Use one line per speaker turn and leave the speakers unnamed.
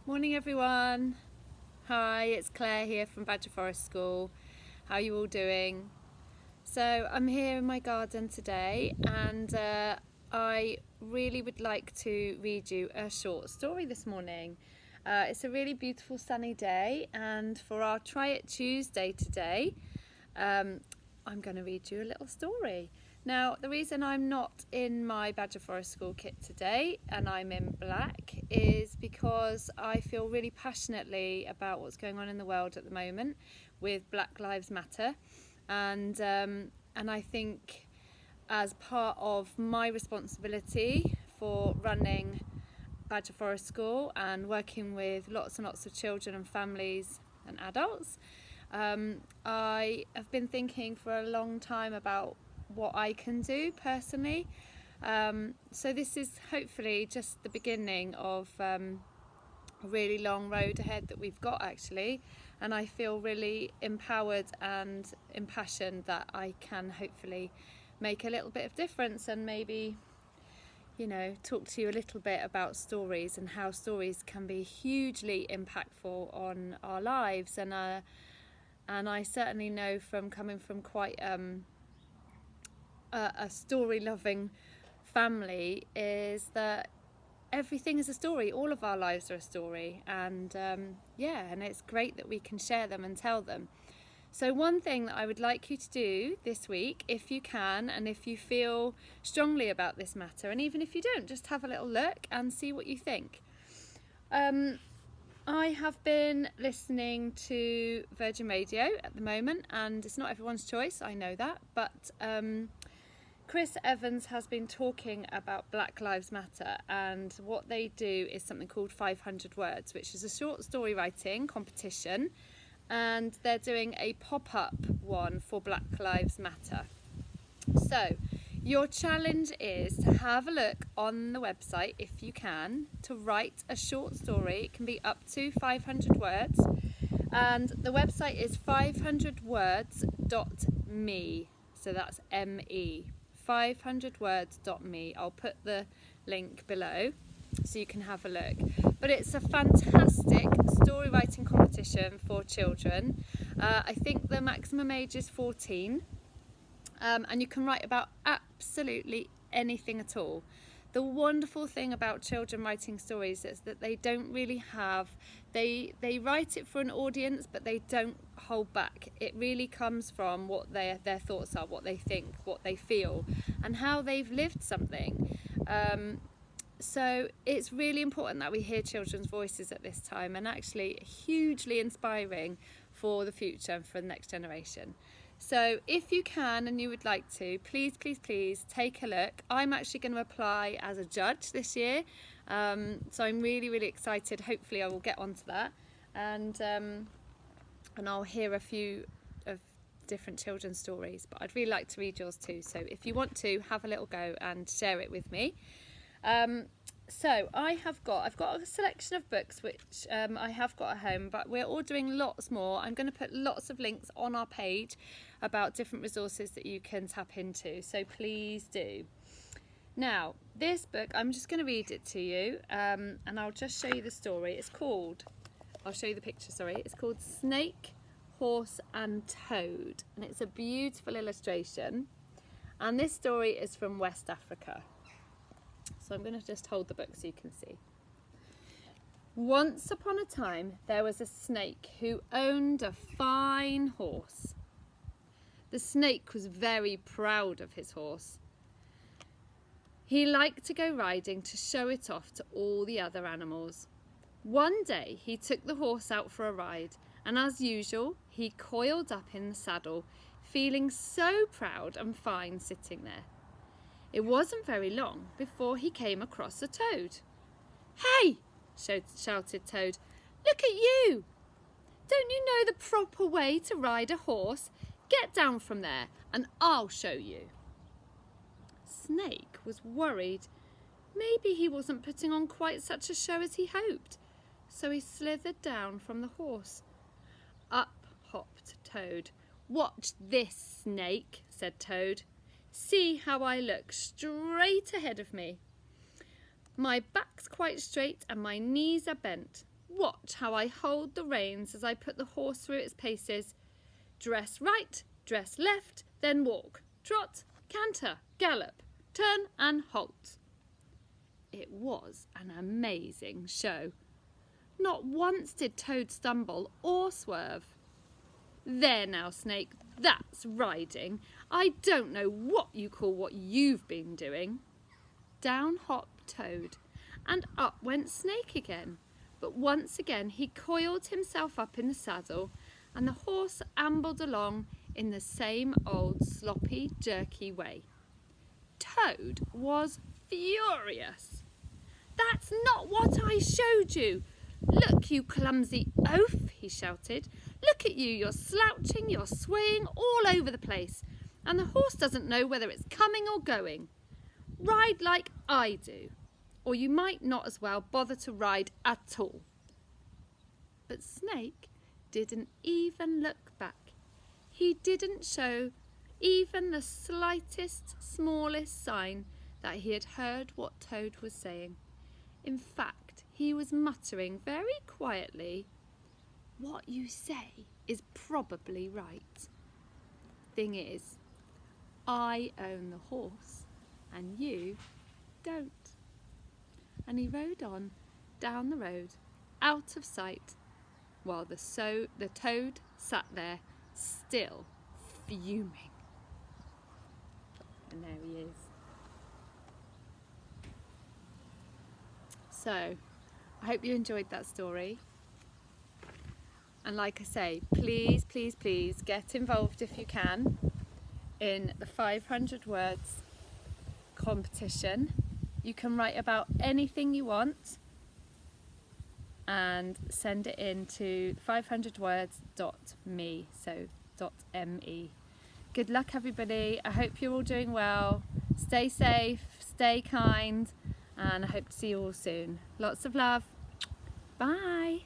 Morning everyone. Hi, it's Claire here from Badger Forest School. How are you all doing? So I'm here in my garden today and I really would like to read you a short story this morning. It's a really beautiful sunny day, and for our Try It Tuesday today, I'm going to read you a little story. Now, the reason I'm not in my Badger Forest School kit today and I'm in black is because I feel really passionately about what's going on in the world at the moment with Black Lives Matter, and I think as part of my responsibility for running Badger Forest School and working with lots and lots of children and families and adults, I have been thinking for a long time about what I can do personally. So this is hopefully just the beginning of a really long road ahead that we've got actually, and I feel really empowered and impassioned that I can hopefully make a little bit of difference and maybe, you know, talk to you a little bit about stories and how stories can be hugely impactful on our lives. And I certainly know from coming from quite a story-loving family is that everything is a story. All of our lives are a story, and and it's great that we can share them and tell them. So one thing that I would like you to do this week, if you can, and if you feel strongly about this matter, and even if you don't, just have a little look and see what you think. I have been listening to Virgin Radio at the moment, and it's not everyone's choice, I know that, but Chris Evans has been talking about Black Lives Matter, and what they do is something called 500 Words, which is a short story writing competition, and they're doing a pop-up one for Black Lives Matter. So your challenge is to have a look on the website, if you can, to write a short story. It can be up to 500 words, and the website is 500words.me, so that's M-E, 500words.me. I'll put the link below so you can have a look. But it's a fantastic story writing competition for children. I think the maximum age is 14, and you can write about absolutely anything at all. The wonderful thing about children writing stories is that they don't really have, they write it for an audience, but they don't hold back. It really comes from what their thoughts are, what they think, what they feel, and how they've lived something. So it's really important that we hear children's voices at this time, and actually hugely inspiring for the future and for the next generation. So if you can and you would like to, please take a look. I'm actually going to apply as a judge this year, so I'm really excited. Hopefully I will get onto that, and I'll hear a few of different children's stories, but I'd really like to read yours too. So if you want to, have a little go and share it with me. So I've got a selection of books which I have got at home, but we're ordering lots more. I'm going to put lots of links on our page about different resources that you can tap into, so please do. Now, this book, I'm just going to read it to you, and I'll just show you the story. I'll show you the picture, sorry. It's called Snake, Horse and Toad, and it's a beautiful illustration. And this story is from West Africa. So I'm going to just hold the book so you can see. Once upon a time, there was a snake who owned a fine horse. The snake was very proud of his horse. He liked to go riding to show it off to all the other animals. One day, he took the horse out for a ride, and as usual, he coiled up in the saddle, feeling so proud and fine sitting there. It wasn't very long before he came across a toad. "Hey!" shouted Toad. "Look at you! Don't you know the proper way to ride a horse? Get down from there and I'll show you." Snake was worried. Maybe he wasn't putting on quite such a show as he hoped, so he slithered down from the horse. Up hopped Toad. "Watch this, Snake," said Toad. "See how I look straight ahead of me. My back's quite straight and my knees are bent. watch how I hold the reins as I put the horse through its paces. Dress right, dress left, then walk, trot, canter, gallop, turn and halt. It was an amazing show. Not once did Toad stumble or swerve. There now, Snake, that's riding. I don't know what you call what you've been doing. Down hopped Toad, and up went Snake again. But once again he coiled himself up in the saddle, and the horse ambled along in the same old sloppy, jerky way. Toad was furious. "That's not what I showed you. Look, you clumsy oaf," he shouted. "Look at you, you're slouching, you're swaying all over the place, and the horse doesn't know whether it's coming or going. Ride like I do, or you might not as well bother to ride at all." But Snake didn't even look back. He didn't show even the slightest, smallest sign that he had heard what Toad was saying. In fact, he was muttering very quietly, "What you say is probably right. Thing is, I own the horse and you don't." And he rode on down the road, out of sight, while the Toad sat there, still fuming. And there he is. So, I hope you enjoyed that story. And like I say, please, please, please get involved if you can in the 500 words competition. You can write about anything you want and send it in to 500words.me, so .me. Good luck, everybody. I hope you're all doing well. Stay safe, stay kind, and I hope to see you all soon. Lots of love. Bye.